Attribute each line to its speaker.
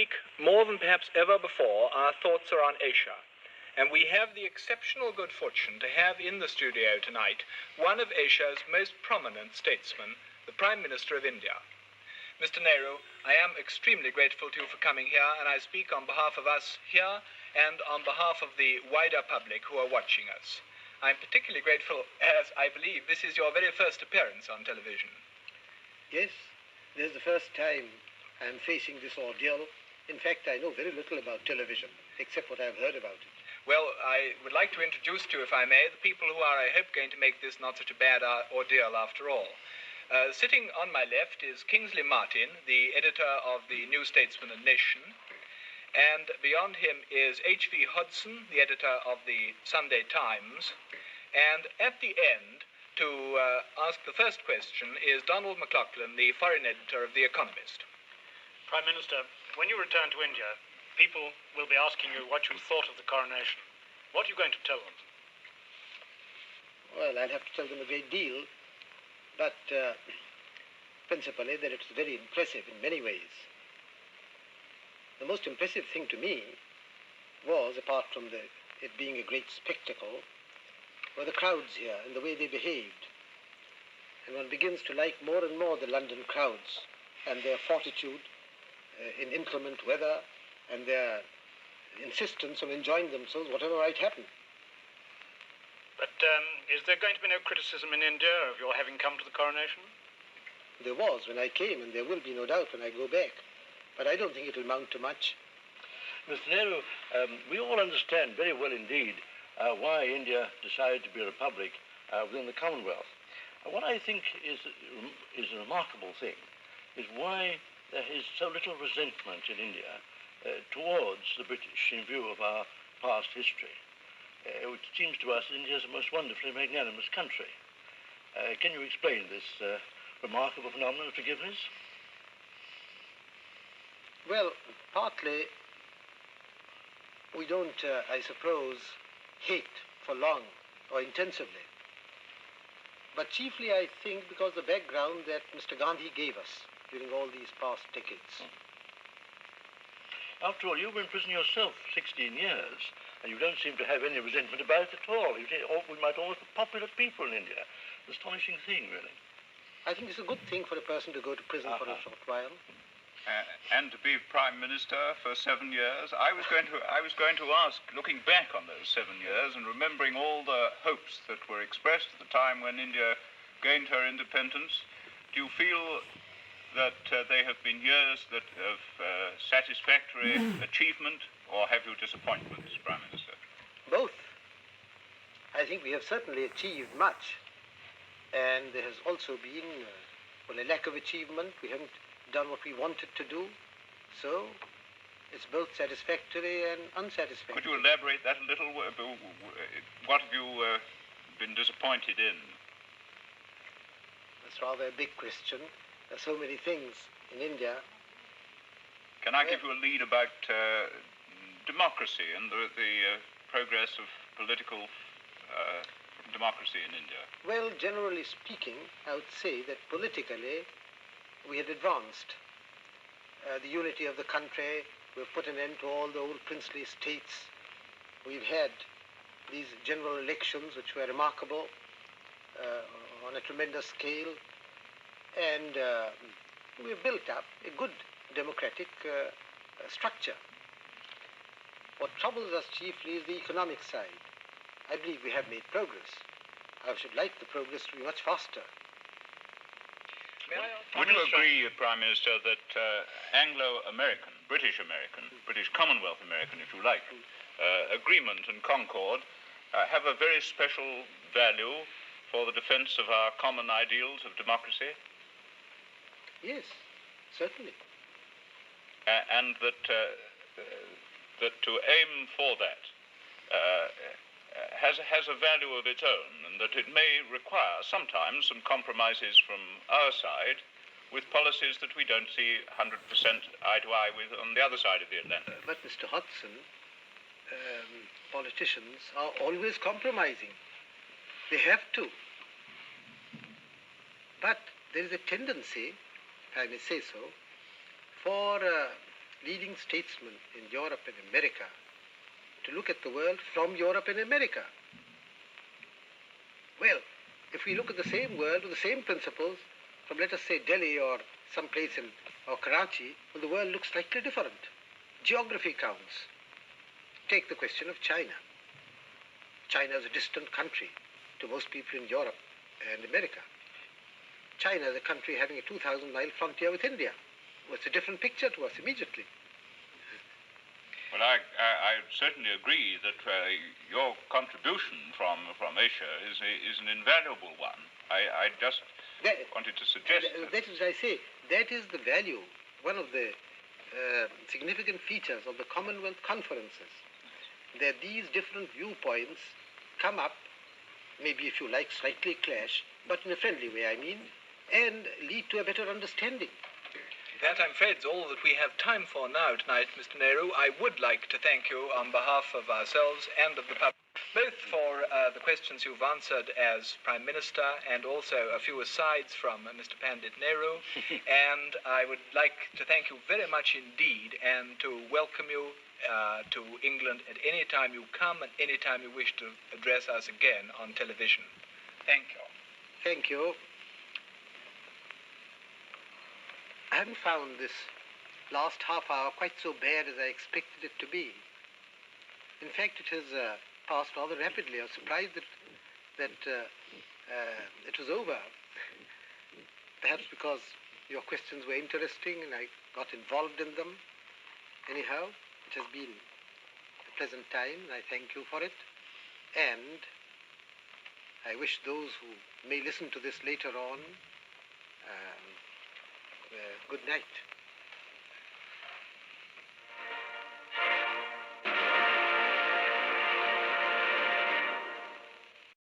Speaker 1: week, more than perhaps ever before, our thoughts are on Asia. And we have the exceptional good fortune to have in the studio tonight one of Asia's most prominent statesmen, the Prime Minister of India. Mr. Nehru, I am extremely grateful to you for coming here, and I speak on behalf of us here and on behalf of the wider public who are watching us. I'm particularly grateful as I believe this is your very first appearance on television.
Speaker 2: Yes, this is the first time I'm facing this ordeal. In fact, I know very little about television, except what I've heard about it.
Speaker 1: Well, I would like to introduce to you, if I may, the people who are, I hope, going to make this not such a bad ordeal after all. Sitting on my left is Kingsley Martin, the editor of the New Statesman and Nation. And beyond him is H.V. Hodson, the editor of the Sunday Times. And at the end, to ask the first question, is Donald McLaughlin, the foreign editor of The Economist.
Speaker 3: Prime Minister, when you return to India, people will be asking you what you thought of the coronation. What are you going to tell them?
Speaker 2: Well, I'll have to tell them a great deal, but principally that it's very impressive in many ways. The most impressive thing to me was, apart from it being a great spectacle, were the crowds here and the way they behaved. And one begins to like more and more the London crowds and their fortitude in inclement weather and their insistence on enjoying themselves, whatever might happen.
Speaker 3: But is there going to be no criticism in India of your having come to the coronation?
Speaker 2: There was when I came, and there will be no doubt when I go back. But I don't think it will amount to much.
Speaker 4: Mr. Nehru, we all understand very well indeed why India decided to be a republic within the Commonwealth. What I think is a remarkable thing is why there is so little resentment in India towards the British in view of our past history. It seems to us that India is a most wonderfully magnanimous country. Can you explain this remarkable phenomenon of forgiveness?
Speaker 2: Well, partly we don't, I suppose, hate for long or intensively. But chiefly, I think, because the background that Mr. Gandhi gave us during all these past decades.
Speaker 4: After all, you were in prison yourself 16 years, and you don't seem to have any resentment about it at all. We might almost be popular people in India. Astonishing thing, really.
Speaker 2: I think it's a good thing for a person to go to prison for a short while.
Speaker 5: And to be Prime Minister for 7 years. I was going to ask, looking back on those 7 years and remembering all the hopes that were expressed at the time when India gained her independence, do you feel that they have been years of satisfactory achievement, or have you disappointments, Prime Minister?
Speaker 2: Both. I think we have certainly achieved much, and there has also been a lack of achievement. We haven't done what we wanted to do, so it's both satisfactory and unsatisfactory.
Speaker 5: Could you elaborate that a little? What have you been disappointed in?
Speaker 2: That's rather a big question. There are so many things in India.
Speaker 5: Can I give you a lead about democracy and the progress of political democracy in India?
Speaker 2: Well, generally speaking, I would say that politically we had advanced. The unity of the country, we've put an end to all the old princely states. We've had these general elections which were remarkable on a tremendous scale, and we've built up a good democratic structure. What troubles us chiefly is the economic side. I believe we have made progress. I should like the progress to be much faster.
Speaker 5: Would you agree, Prime Minister, that Anglo-American, British Commonwealth American, if you like, agreement and concord have a very special value for the defense of our common ideals of democracy?
Speaker 2: Yes, certainly.
Speaker 5: And that to aim for that has a value of its own, and that it may require sometimes some compromises from our side with policies that we don't see 100% eye to eye with on the other side of the Atlantic.
Speaker 2: But Mr. Hodson, politicians are always compromising. They have to. But there is a tendency, if I may say so, for leading statesmen in Europe and America to look at the world from Europe and America. Well, if we look at the same world with the same principles from, let us say, Delhi or some place or Karachi, well, the world looks slightly different. Geography counts. Take the question of China. China is a distant country to most people in Europe and America. China is a country having a 2,000-mile frontier with India. Well, it's a different picture to us immediately.
Speaker 5: Well, I certainly agree that your contribution from Asia is an invaluable one. I just wanted to suggest
Speaker 2: that is, I say, that is the value, one of the significant features of the Commonwealth conferences, that these different viewpoints come up, maybe if you like slightly clash, but in a friendly way, I mean, and lead to a better understanding.
Speaker 1: That, I'm afraid, is all that we have time for now tonight, Mr. Nehru. I would like to thank you on behalf of ourselves and of the public, both for the questions you've answered as Prime Minister and also a few asides from Mr. Pandit Nehru. And I would like to thank you very much indeed and to welcome you to England at any time you come and any time you wish to address us again on television. Thank you.
Speaker 2: Thank you. I haven't found this last half hour quite so bad as I expected it to be. In fact, it has passed rather rapidly. I was surprised that it was over. Perhaps because your questions were interesting and I got involved in them. Anyhow, it has been a pleasant time. I thank you for it. And I wish those who may listen to this later on good night.